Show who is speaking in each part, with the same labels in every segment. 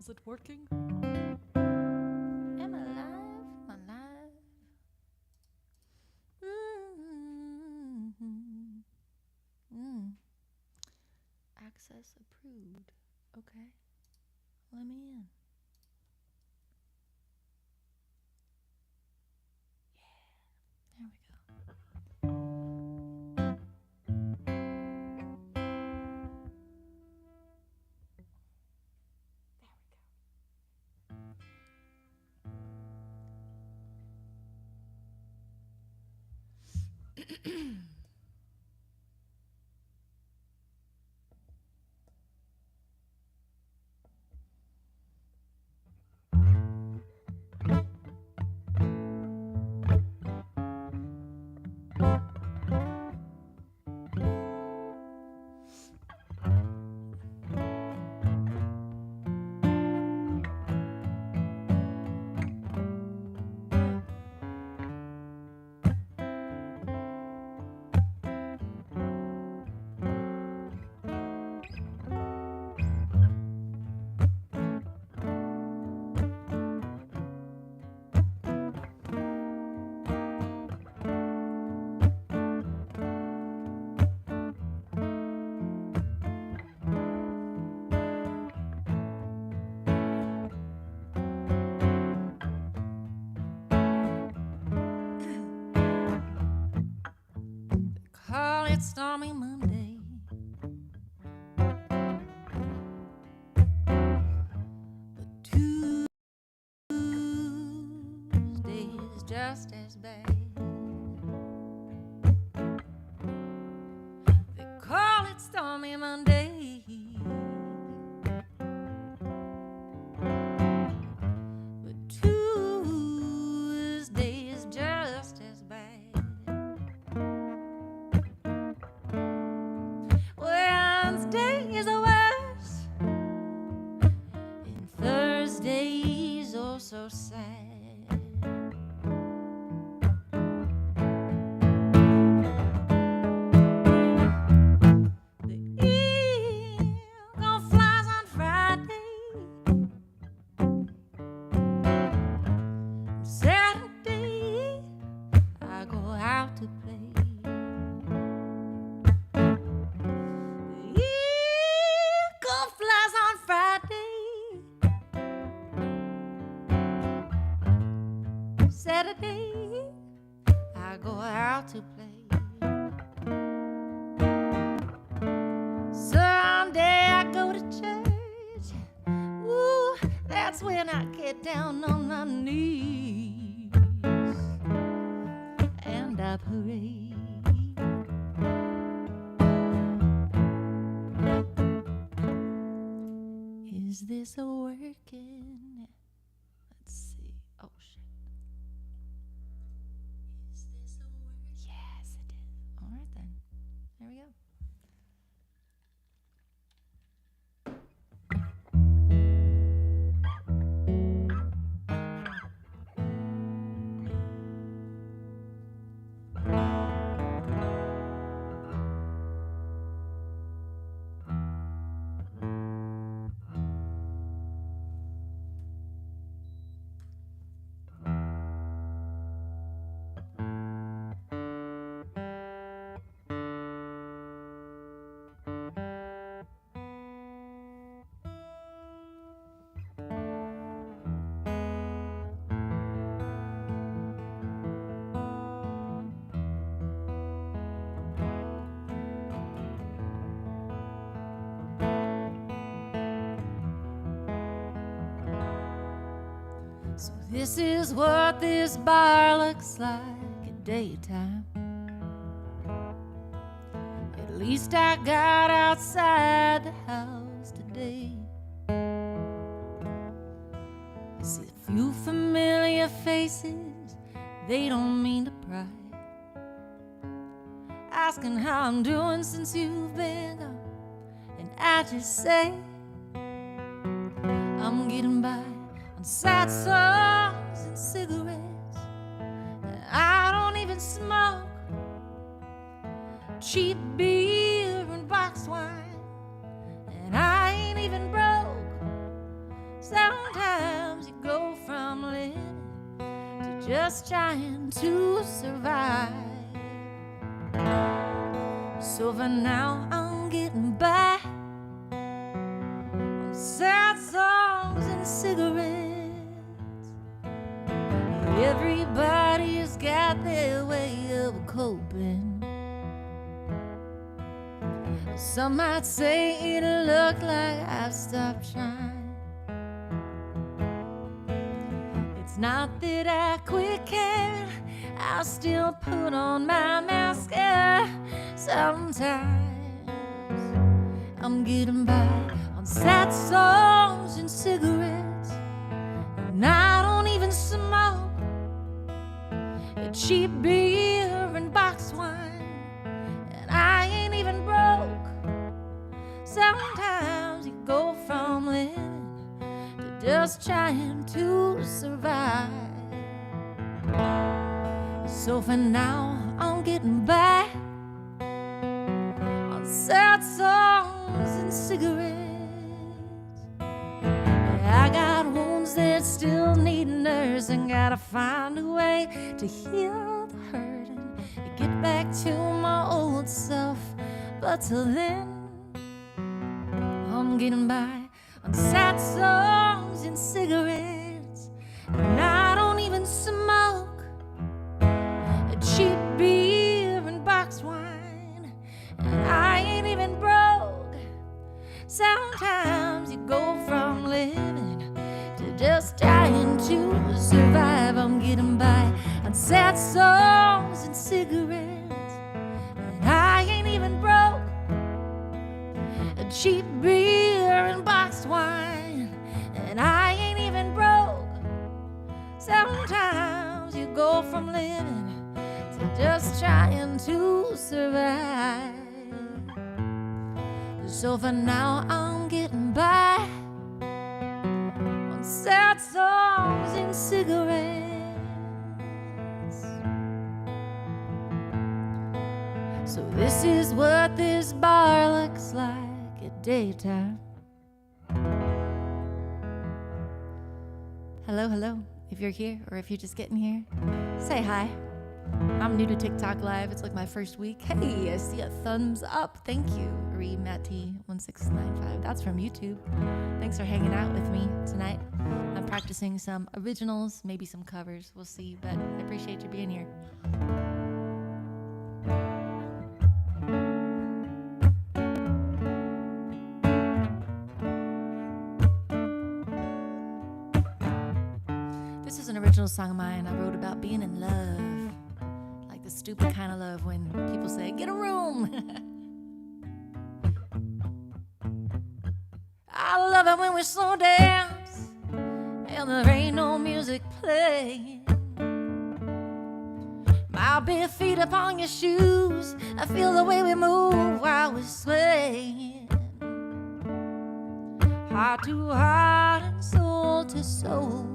Speaker 1: Is it working?
Speaker 2: I'm alive. I'm alive. Access approved. Okay. Let me in. Yeah. There we go. Call it stormy Monday. But Tuesday is just as bad. They call it stormy Monday. But Tuesday is just as bad. Wednesday is the worst, and Thursday's oh so sad. The eagle flies on Friday. Saturday I go out to play. Saturday, I go out to play. Sunday, I go to church. Ooh, that's when I get down on my knees and I pray. Is this a working? Let's see. Oh, shit. Yes, it is. All right, then. There we go. So this is what this bar looks like at daytime. At least I got outside the house today. I see a few familiar faces, they don't mean to pry. Asking how I'm doing since you've been gone, and I just say I'm getting by on sad songs and cigarettes. I don't even smoke cheap beer and boxed wine, and I ain't even broke. So just trying to survive. So for now I'm getting by on sad songs and cigarettes. Everybody's got their way of coping. Some might say it looked like I've stopped trying. It's not that I quit caring, I still put on my mascara. Sometimes I'm getting by on sad songs and cigarettes, and I don't even smoke cheap beer and box wine, and I ain't even broke. Sometimes you go from living to just trying to survive. So for now I'm getting by on sad songs and cigarettes. I got wounds that still need nursing, gotta find a way to heal the hurt and get back to my old self. But till then I'm getting by on sad songs and cigarettes, and I don't even smoke a cheap beer and box wine, and I ain't even broke. Sometimes you go from living to just trying to survive. I'm getting by on sad songs and cigarettes, and I ain't even broke. A cheap beer and boxed wine, and I ain't even broke. Sometimes you go from living to just trying to survive. So for now I'm getting by on sad songs and cigarettes. So this is what this bar looks like at daytime. Hello, hello. If you're here or if you're just getting here, say hi. I'm new to TikTok Live. It's like my first week. Hey, I see a thumbs up. Thank you, Matty1695. That's from YouTube. Thanks for hanging out with me tonight. I'm practicing some originals, maybe some covers. We'll see, but I appreciate you being here. This is an original song of mine I wrote about being in love. The stupid kind of love when people say, get a room. I love it when we slow dance and there ain't no music playing. My bare feet upon your shoes, I feel the way we move while we're swaying. Heart to heart and soul to soul,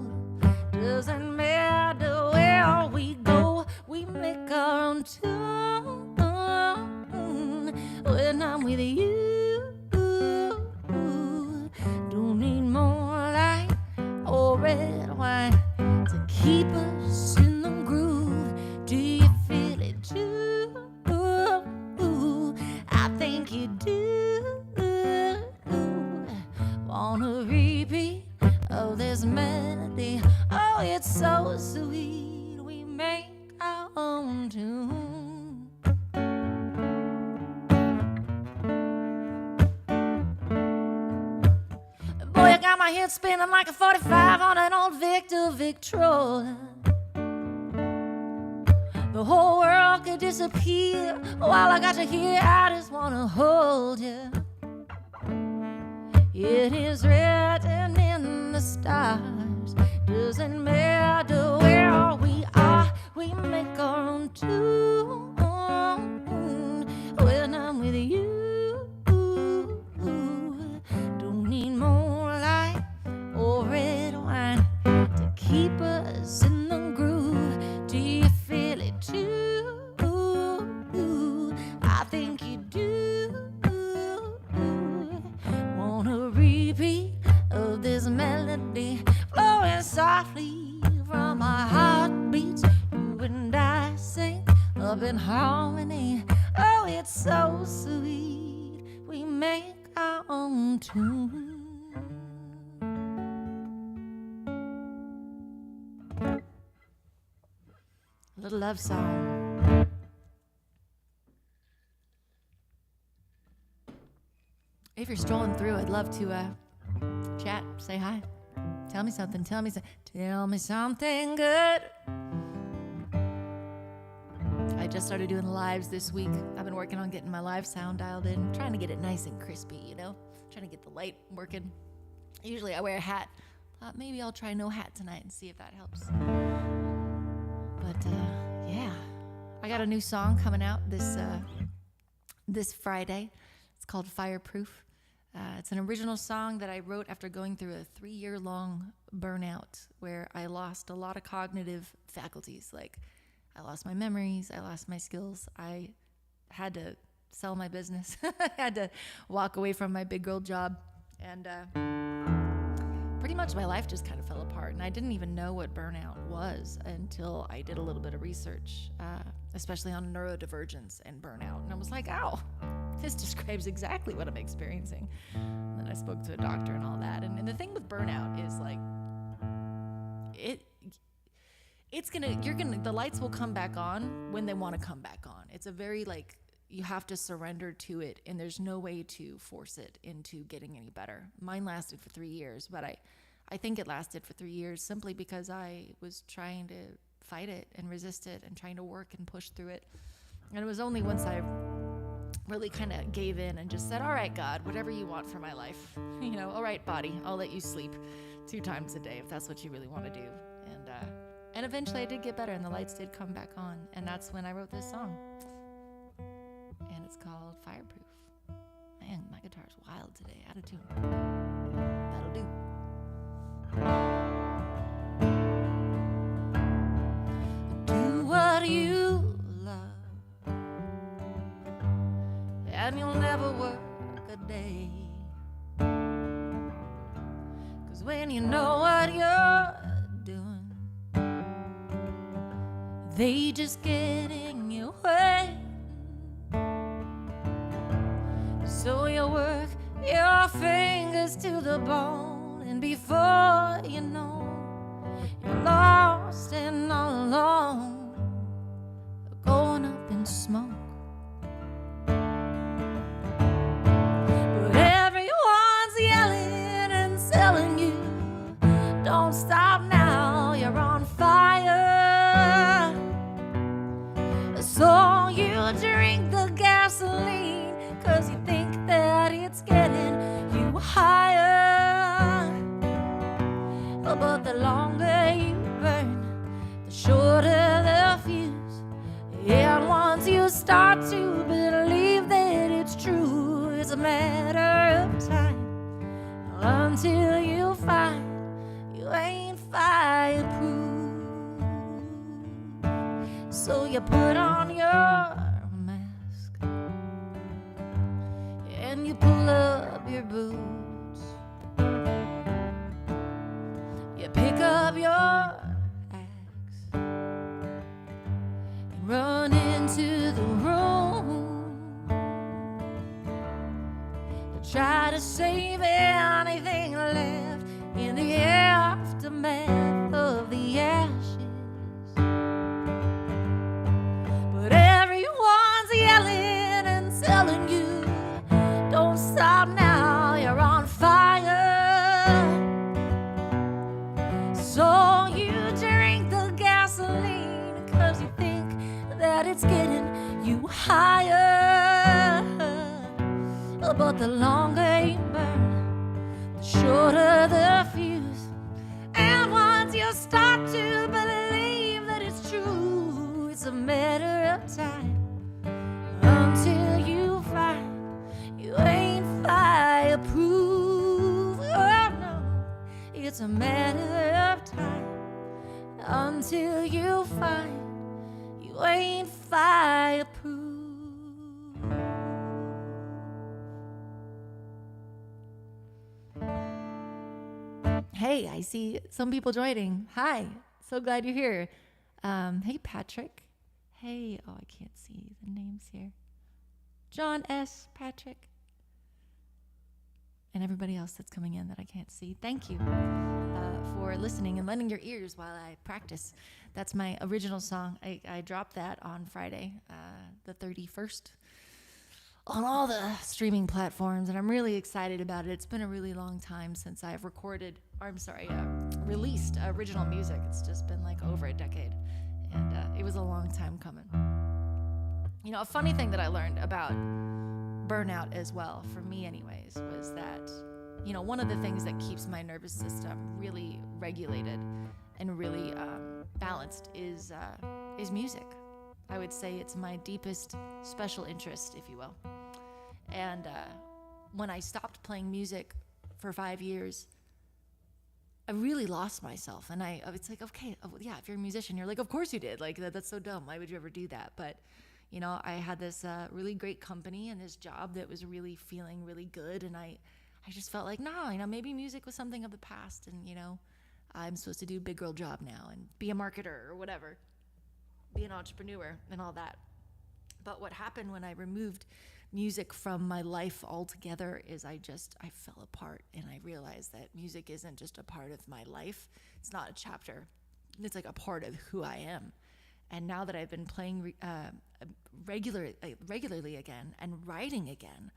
Speaker 2: doesn't matter where we go, we make our own tune. When I'm with you, don't need more light or red wine to keep us in the groove. Do you feel it too? I think you do. Wanna repeat of this melody? Oh, it's so sweet. We make our own tune. Boy, I got my head spinning like a 45 on an old Victor Victrola. The whole world could disappear while I got you here. I just wanna hold you. It is written in the stars, doesn't matter where we are, we make our own tune. When I'm with you, don't need more light or red wine to keep us in the groove. Do you feel it too? I think you do. Wanna repeat of this melody flowing softly from my heartbeat in harmony. Oh, it's so sweet. We make our own tune. A little love song. If you're strolling through, I'd love to chat, say hi, tell me something, tell me something good. I just started doing lives this week. I've been working on getting my live sound dialed in, trying to get it nice and crispy, you know, trying to get the light working. Usually I wear a hat. Maybe I'll try no hat tonight and see if that helps. But yeah, I got a new song coming out this Friday. It's called Fireproof. It's an original song that I wrote after going through a 3-year-long burnout where I lost a lot of cognitive faculties. Like, I lost my memories, I lost my skills. I had to sell my business. I had to walk away from my big girl job. And pretty much my life just kind of fell apart. And I didn't even know what burnout was until I did a little bit of research, especially on neurodivergence and burnout. And I was like, ow, this describes exactly what I'm experiencing. And then I spoke to a doctor and all that. And the thing with burnout is like, the lights will come back on when they want to come back on. It's a very like, you have to surrender to it, and there's no way to force it into getting any better. Mine lasted for 3 years, but I think it lasted for 3 years simply because I was trying to fight it and resist it and trying to work and push through it. And it was only once I really kind of gave in and just said, all right, God, whatever you want for my life, you know, all right, body, I'll let you sleep 2 times a day if that's what you really want to do. And eventually I did get better and the lights did come back on. And that's when I wrote this song. And it's called Fireproof. Man, my guitar's wild today, out of tune. That'll do. Do what you love, and you'll never work a day. 'Cause when you know what you're doing, they just get in your way. So you work your fingers to the bone, and before you know, you're lost and all alone, going up in smoke. But everyone's yelling and selling you, don't stop now, you're on fire. So you drink the gasoline, 'cause you think that it's getting you higher. But the longer you burn, the shorter the fuse. And once you start to believe that it's true, it's a matter of time until you find you ain't fireproof. So you put on your mask and you pull up your boots. You pick up your axe and run into the room to try to save anything left in the aftermath of the ashes. But everyone's yelling and telling you, don't stop now, you're on fire. So you drink the gasoline, 'cause you think that it's getting you higher. But the longer you burn, the shorter the fuse. And once you start to believe that it's true, it's a matter of time until you find you ain't fireproof. Oh no, it's a matter of time until you find you ain't fireproof. Hey, I see some people joining. Hi, so glad you're here. Hey, Patrick. Hey, oh, I can't see the names here. John S. Patrick. And everybody else that's coming in that I can't see. Thank you for listening and lending your ears while I practice. That's my original song. I dropped that on Friday, the 31st, on all the streaming platforms, and I'm really excited about it. It's been a really long time since I've released original music. It's just been like over a decade, and it was a long time coming. You know, a funny thing that I learned about burnout as well, for me anyways, was that, you know, one of the things that keeps my nervous system really regulated and really balanced is music. I would say it's my deepest special interest, if you will. And when I stopped playing music for 5 years, I really lost myself. And it's like, okay, yeah, if you're a musician, you're like, of course you did. Like, that's so dumb. Why would you ever do that? But you know, I had this really great company and this job that was really feeling really good. And I just felt like, no, you know, maybe music was something of the past. And, you know, I'm supposed to do a big girl job now and be a marketer or whatever, be an entrepreneur and all that. But what happened when I removed music from my life altogether is I fell apart. And I realized that music isn't just a part of my life. It's not a chapter. It's like a part of who I am. And now that I've been playing regularly again and writing again,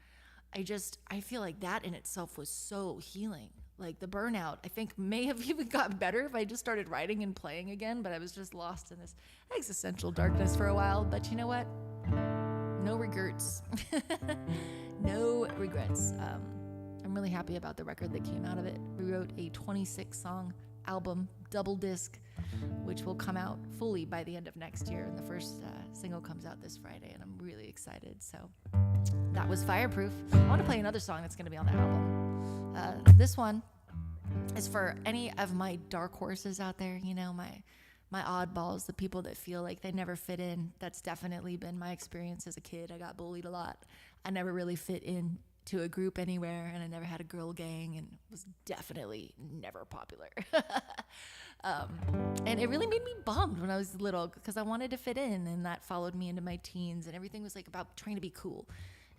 Speaker 2: I feel like that in itself was so healing. Like the burnout, I think may have even got better if I just started writing and playing again, but I was just lost in this existential darkness for a while. But you know what? No regrets. No regrets. I'm really happy about the record that came out of it. We wrote a 26-song album, double disc, which will come out fully by the end of next year. And the first single comes out this Friday, and I'm really excited. So that was Fireproof. I want to play another song that's going to be on the album. This one is for any of my dark horses out there, you know, my oddballs, the people that feel like they never fit in. That's definitely been my experience as a kid. I got bullied a lot. I never really fit in to a group anywhere, and I never had a girl gang and was definitely never popular. And it really made me bummed when I was little because I wanted to fit in, and that followed me into my teens, and everything was like about trying to be cool.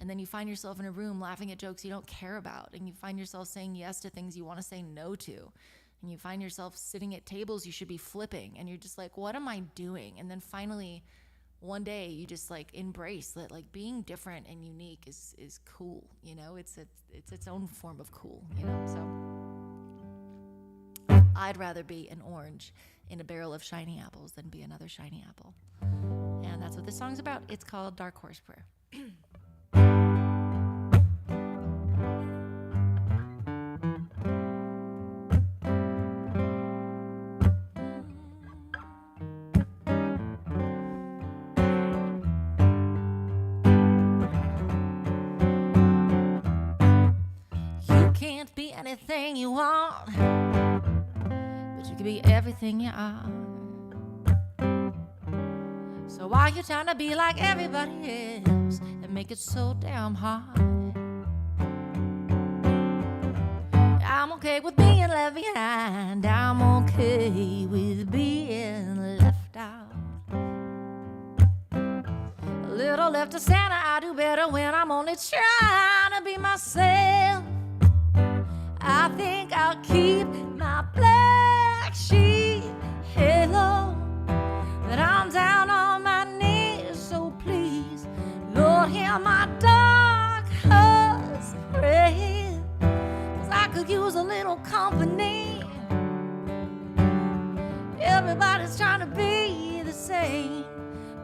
Speaker 2: And then you find yourself in a room laughing at jokes you don't care about, and you find yourself saying yes to things you want to say no to. And you find yourself sitting at tables you should be flipping, and you're just like, what am I doing? And then finally, one day you just like embrace that like being different and unique is cool, you know? It's its own form of cool, you know? So I'd rather be an orange in a barrel of shiny apples than be another shiny apple. And that's what this song's about. It's called Dark Horse Prayer. You can't be anything you want, but you can be everything you are. So why you trying to be like everybody else and make it so damn hard? I'm okay with being left behind. I'm okay with being left out. A little left to Santa, I do better when I'm only trying to be myself. I think I'll keep my black sheep halo, but I'm down on my knees, so please, Lord, hear my dark heart's prayer, 'cause I could use a little company. Everybody's trying to be the same,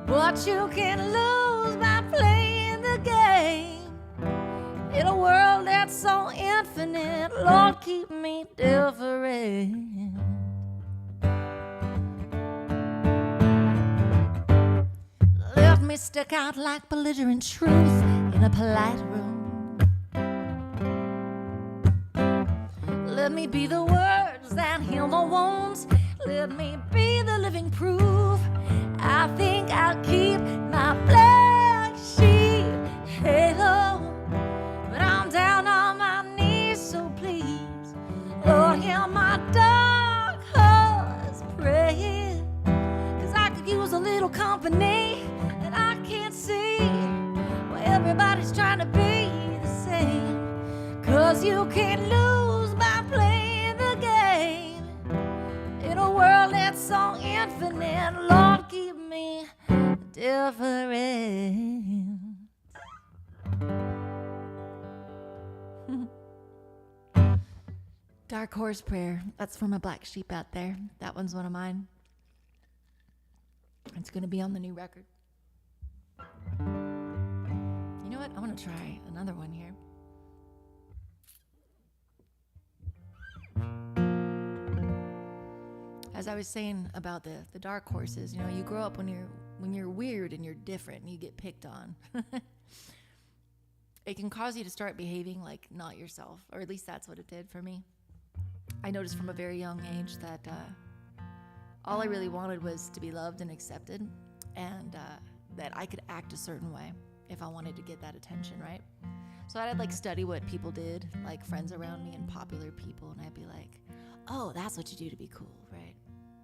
Speaker 2: but you can lose by playing the game. In a world that's so infinite, Lord, keep me different. Let me stick out like belligerent truth in a polite room. Let me be the words that heal the wounds. Let me be the living proof. I think I'll keep my black sheep halo, but I'm down on my knees, so please, Lord, hear my dark heart's prayer, 'cause I could use a little company. always trying to be the same. 'Cause you can't lose by playing the game. In a world that's so infinite, Lord, keep me different. Dark Horse Prayer. That's for my black sheep out there. That one's one of mine. It's going to be on the new record. You know what? I want to try another one here. As I was saying about the dark horses, you know, you grow up when you're weird and you're different and you get picked on. It can cause you to start behaving like not yourself, or at least that's what it did for me. I noticed from a very young age that all I really wanted was to be loved and accepted, and that I could act a certain way if I wanted to get that attention, right? So I'd like study what people did, like friends around me and popular people, and I'd be like, oh, that's what you do to be cool, right?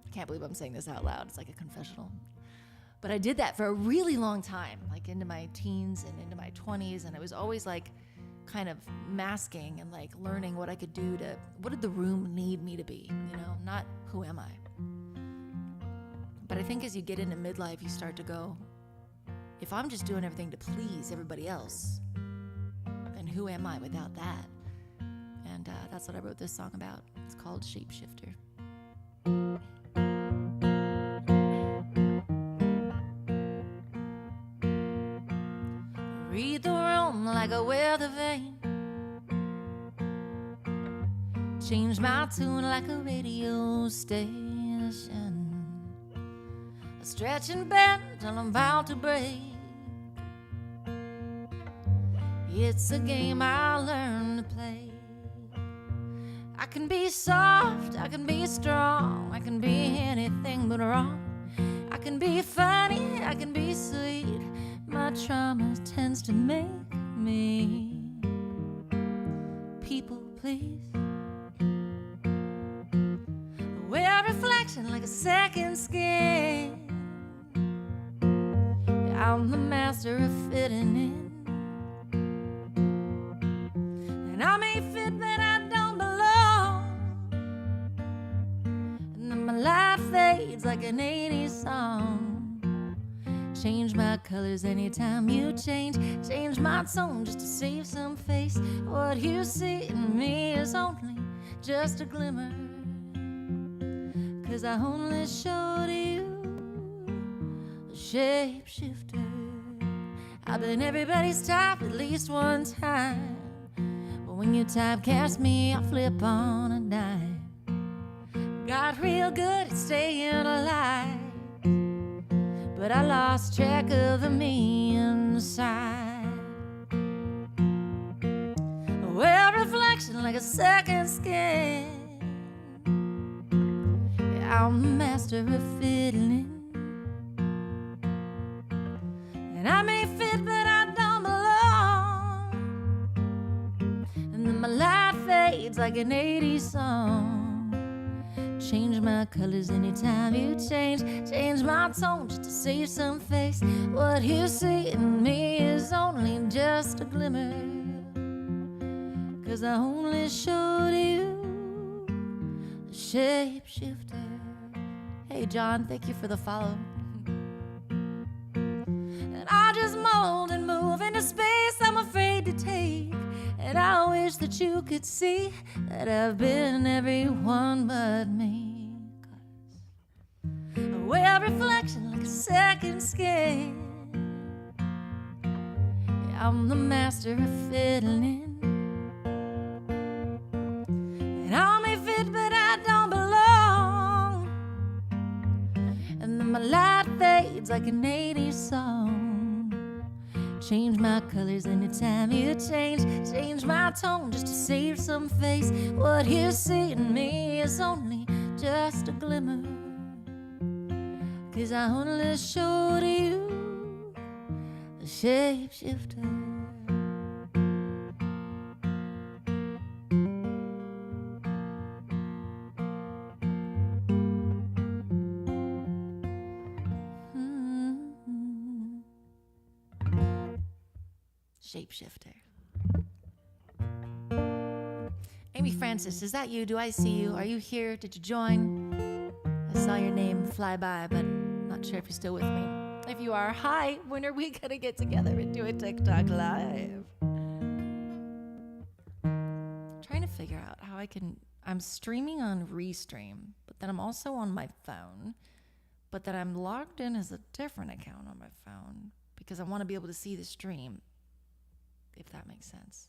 Speaker 2: I can't believe I'm saying this out loud. It's like a confessional. But I did that for a really long time, like into my teens and into my 20s, and it was always like kind of masking and like learning what I could do to, what did the room need me to be, you know, not who am I? But I think as you get into midlife, you start to go, if I'm just doing everything to please everybody else, then who am I without that? And that's what I wrote this song about. It's called Shapeshifter. Read the room like a weather vane. Change my tune like a radio station. I stretch and bend till I'm about to break. It's a game I learned to play. I can be soft, I can be strong, I can be anything but wrong. I can be funny, I can be sweet. My trauma tends to make me people please. Wear reflection like a second skin. I'm the master of fitting in. And I may fit, but I don't belong. And then my life fades like an 80s song. Change my colors anytime you change. Change my tone just to save some face. What you see in me is only just a glimmer. 'Cause I only showed you a shapeshifter. I've been everybody's type at least one time. But when you typecast me, I flip on a dime. Got real good at staying alive, but I lost track of the me inside. Well, reflection like a second skin. Yeah, I'm the master of fiddling. And I may fit, but I don't belong. And then my life fades like an 80s song. Change my colors anytime you change. Change my tone just to save some face. What you see in me is only just a glimmer. 'Cause I only showed you a shapeshifter. Hey John, thank you for the follow. And I just mold and move into space I'm afraid to take. And I wish that you could see that I've been everyone but me. 'Cause I wear reflection like a second skin. Yeah, I'm the master of fiddling. And I may fit, but I don't belong. And then my light fades like an 80s song. Change my colors anytime you change. Change my tone just to save some face. What you see in me is only just a glimmer. 'Cause I only showed you a shapeshifter. shapeshifter. Amy Francis, is that you? Do I see you? Are you here? Did you join? I saw your name fly by, but I'm not sure if you're still with me. If you are, hi. When are we going to get together and do a TikTok live? Trying to figure out how I can... I'm streaming on Restream, but then I'm also on my phone, but then I'm logged in as a different account on my phone because I want to be able to see the stream, if that makes sense.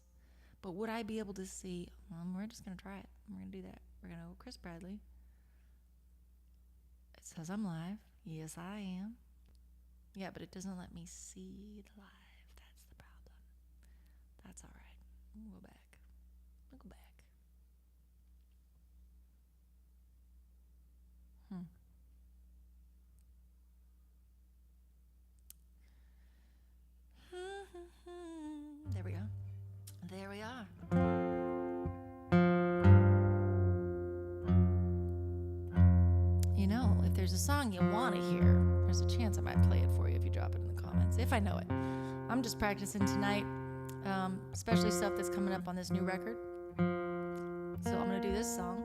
Speaker 2: But would I be able to see... we're just going to try it. We're going to do that. We're going to go Chris Bradley. It says I'm live. Yes, I am. Yeah, but it doesn't let me see it live. That's the problem. That's all right. We'll go back. We'll go back. There we go. There we are. You know, if there's a song you want to hear, there's a chance I might play it for you if you drop it in the comments, if I know it. I'm just practicing tonight, especially stuff that's coming up on this new record. So I'm going to do this song.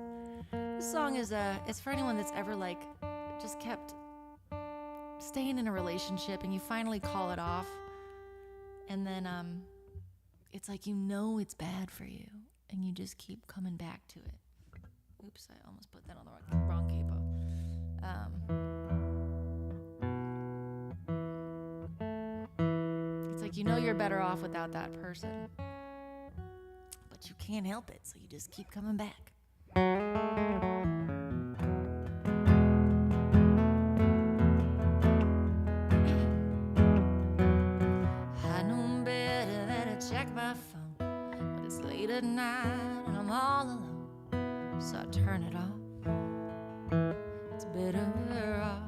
Speaker 2: This song is it's for anyone that's ever like just kept staying in a relationship and you finally call it off. And then it's like you know it's bad for you and you just keep coming back to it. Oops, I almost put that on the wrong capo. It's like you know you're better off without that person, but you can't help it, so you just keep coming back. I know better than to check my phone, but it's late at night and I'm all alone, so I turn it off. It's better off.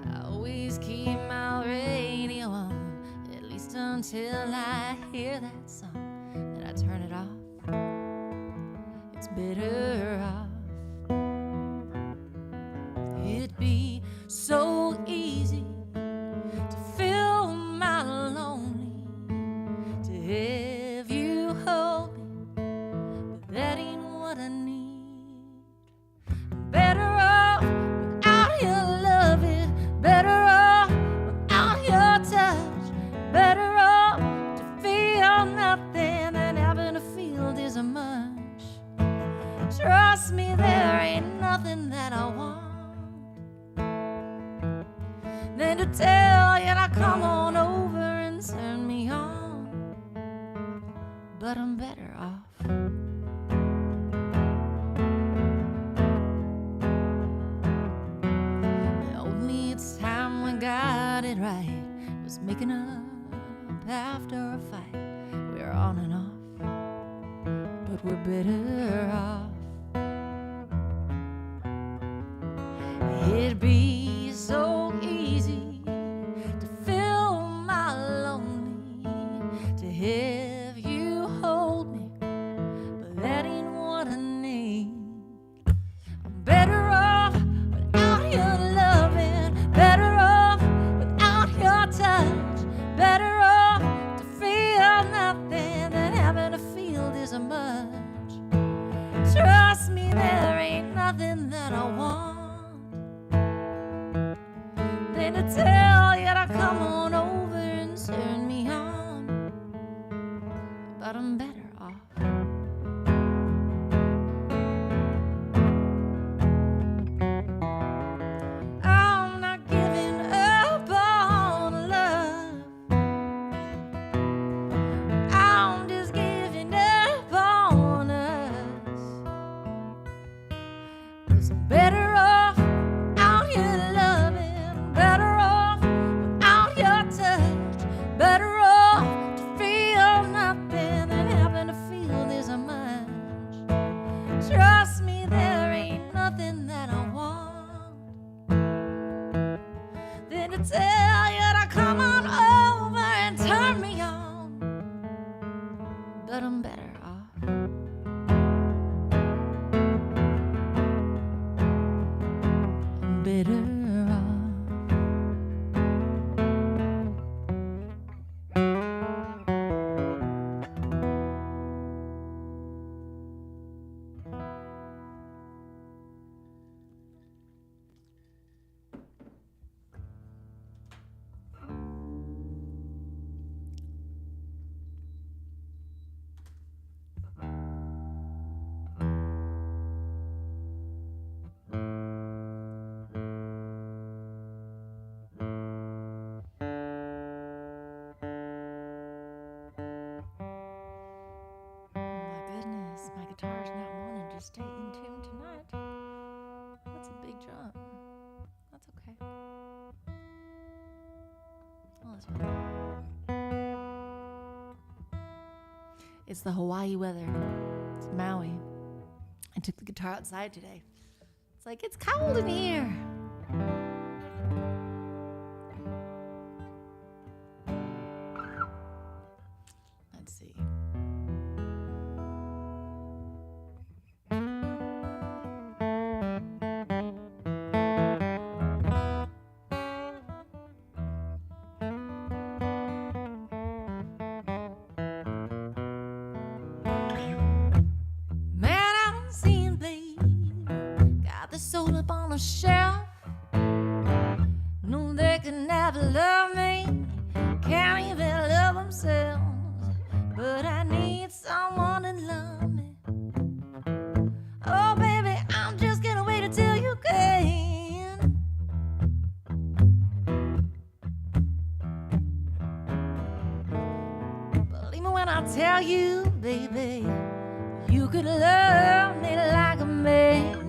Speaker 2: I always keep my radio on, at least until I hear that song. Then I turn it off. It's better off. It'd be so easy to fill my lonely, to have you hold me, but that ain't what I need. Better off without your loving, better off without your touch, better off to feel nothing than having to feel this much. Trust me, there ain't nothing that I want than to tell you to come on over and turn me on. But I'm better off. Only it's time we got it right. Was making up after a fight. We're on and off, but we're better off. It'd be so easy to fill my lonely, to have you hold me, but that ain't what I need. I'm better off without your loving, better off without your touch, better off to feel nothing than having to feel this much. Trust me, there ain't nothing that I want than to tell you to come on over and turn me on. But I'm better off. I'm not giving up on love. I'm just giving up on us. 'Cause I'm better off without your loving, better off without your touch, better off to feel nothing than having to feel this much. Trust me, there ain't nothing that I want than to tell you to come on over and turn me on. But I'm better off. I'm better off. guitar's not wanting to stay in tune tonight. That's a big jump. That's okay. Oh, that's fine. It's the Hawaii weather. It's Maui. I took the guitar outside today. It's like, it's cold in here. Let's see. Sold up on a shelf. No, they can never love me, can't even love themselves. But I need someone to love me. Oh, baby, I'm just gonna wait until you can. Believe me when I tell you, baby, you could love me like a man.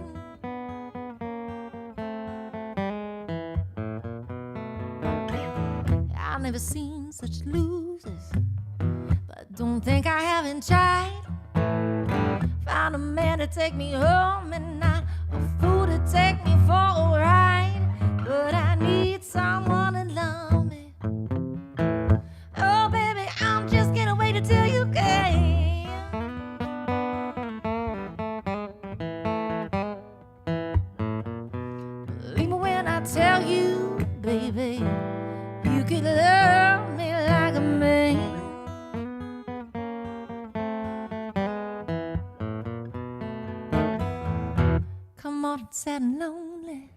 Speaker 2: I've never seen such losers, but don't think I haven't tried. Found a man to take me home and not a fool to take me for a ride. But I need someone to love me. Oh, baby, I'm just gonna wait until you can. Believe me when I tell you, baby, you could love me like a man. Come on, it's sad and lonely.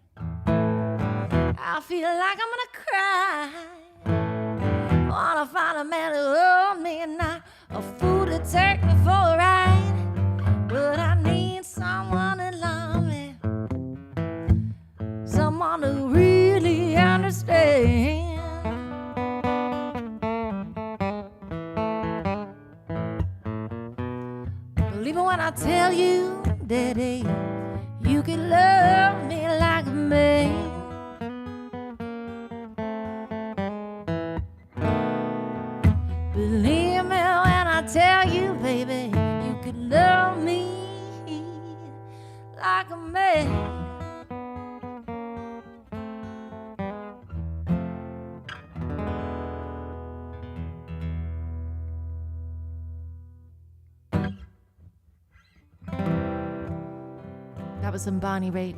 Speaker 2: I feel like I'm gonna cry. Wanna find a man to hold me and not a fool to take me for a ride. But I need someone to love me, someone to really understand. Believe me when I tell you, Daddy, you can love me like a man. Believe me when I tell you, baby, you can love me like a man. That was some Bonnie Raitt,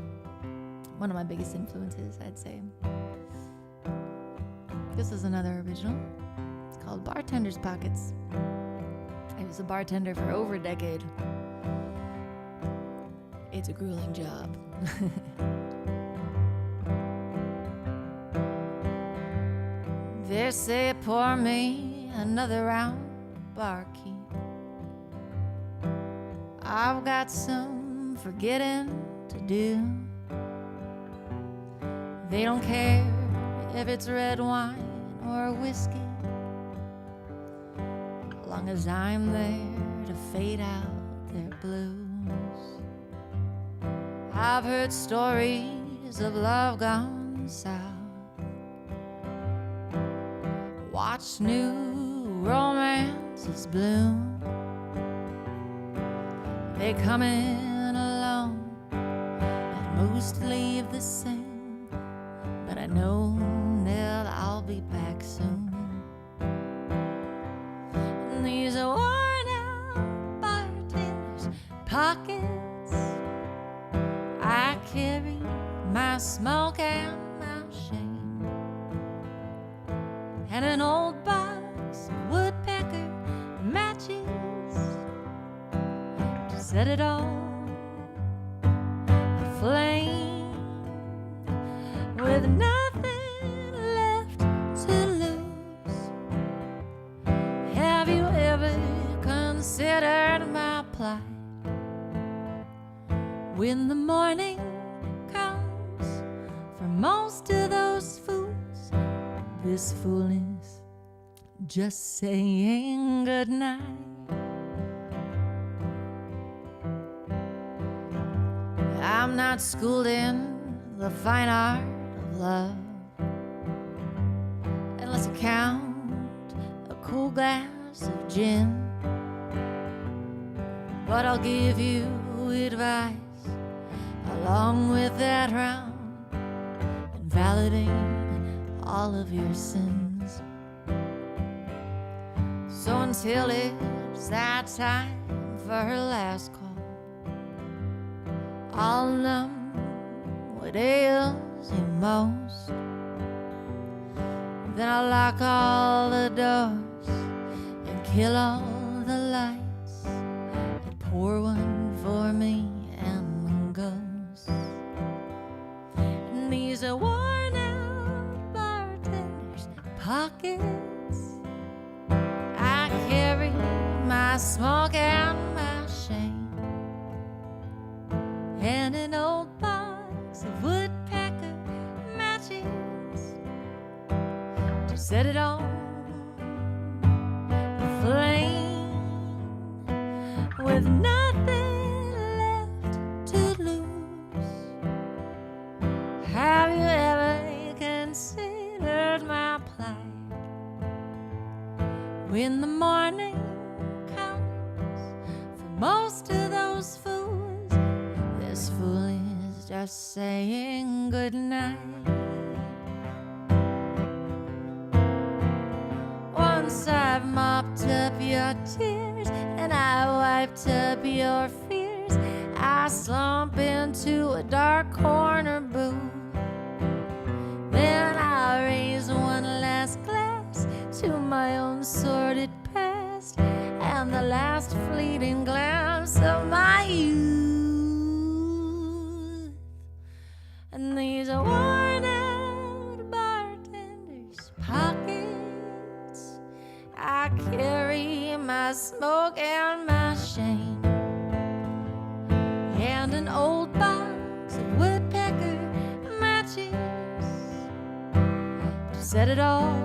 Speaker 2: one of my biggest influences, I'd say. This is another original. It's called Bartender's Pockets. I was a bartender for over a decade. It's a grueling job. They say, pour me another round, barkeep. I've got some forgetting to do. They don't care if it's red wine or whiskey, as long as I'm there to fade out their blues. I've heard stories of love gone south, watched new romances bloom. They come in alone and most leave the same, but I know that I'll be back soon. And these are worn out bartenders' pockets, I carry my smoke and my shame, and an old box of woodpecker matches to set it all aflame. With nothing left to lose, have you ever considered my plight? When the morning comes for most of those fools, this fool is just saying goodnight. I'm not schooled in the fine art of love, unless you count a cool glass of gin. But I'll give you advice along with that round, invalidating all of your sins. So until it's that time for her last call, I'll numb what ails you most. Then I'll lock all the doors and kill all the lights and pour one for me and the ghosts. And these are worn out bartenders' pockets. I carry my smoke and my shame, and an old box of woodpecker matches to set it on the flame. With nothing left to lose, have you ever considered my plight? When the morning comes for most of those fools, this fool is just saying goodnight. Once I've mopped up your tears and I wiped up your fears, I slump into a dark corner booth. Then I raise one last glass to my own sordid past and the last fleeting glance of my youth. And these are worn out bartenders' pockets. I carry my smoke and my shame, and an old box of woodpecker matches to set it all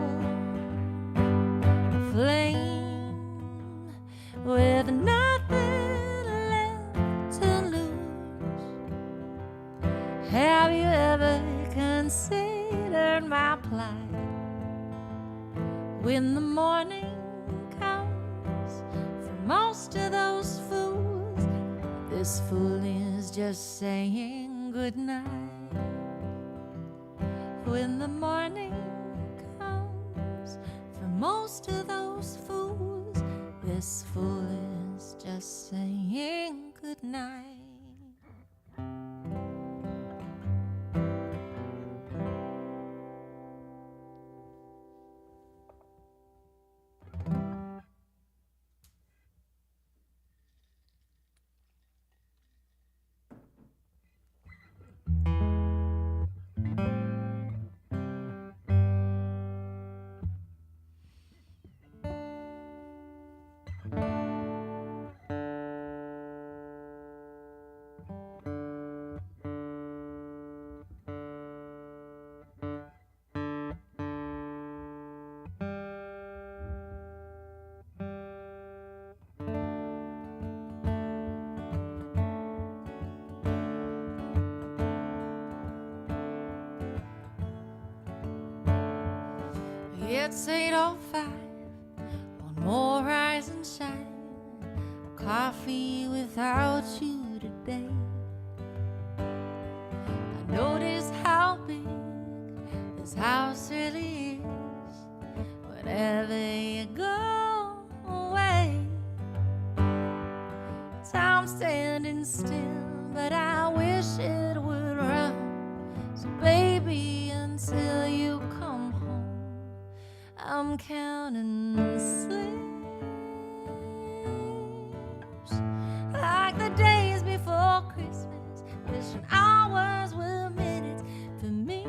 Speaker 2: aflame. With nothing left to lose, have you ever considered my plight? When the morning comes for most of those fools, this fool is just saying goodnight. When the morning comes for most of those fools, this fool is just saying goodnight. It's 8:05, one more rise and shine. Coffee without you today. I notice how big this house really is whenever you go away. Time's standing still, but I wish it would run. So baby, until you come home, I'm counting sleeps, like the days before Christmas, wishing hours were minutes for me,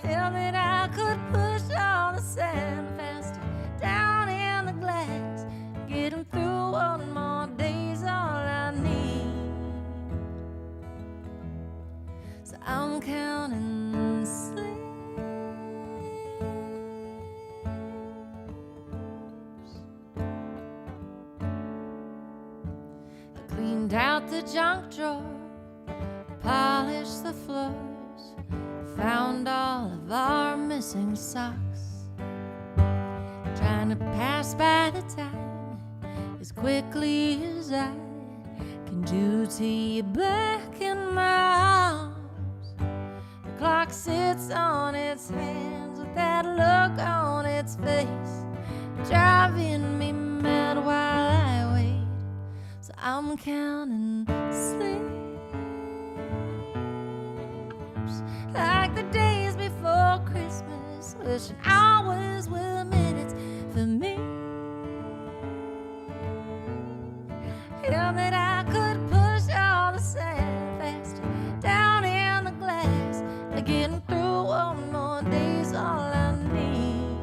Speaker 2: and that I could push all the sand faster down in the glass. Getting through one more day's all I need, so I'm counting sleeps. cleaned out the junk drawer, polished the floors, found all of our missing socks, trying to pass by the time as quickly as I can do to you back in my arms. The clock sits on its hands with that look on its face, driving me mad while I wait. So I'm counting sleeps like the days before Christmas, wishing hours were minutes for me, and that I could push all the sand faster down in the glass. Getting through one more day's all I need.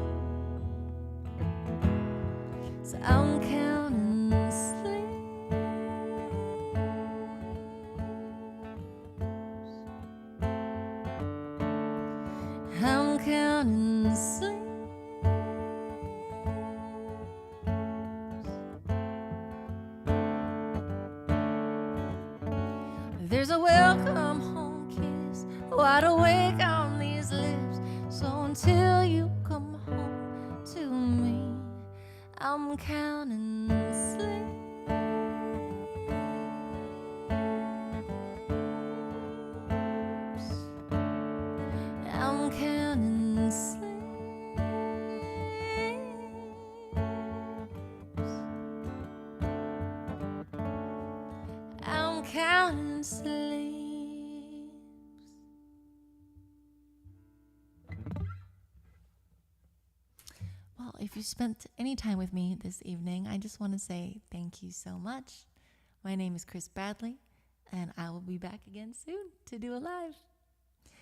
Speaker 2: So I'm counting sleeps. I'm counting sleeps. There's a welcome home kiss, wide awake on these lips. So until you come home to me, I'm counting sleeps. I'm counting sleeps. I'm counting sleeps. Well, if you spent any time with me this evening, I just want to say thank you so much. My name is Chris Bradley, and I will be back again soon to do a live.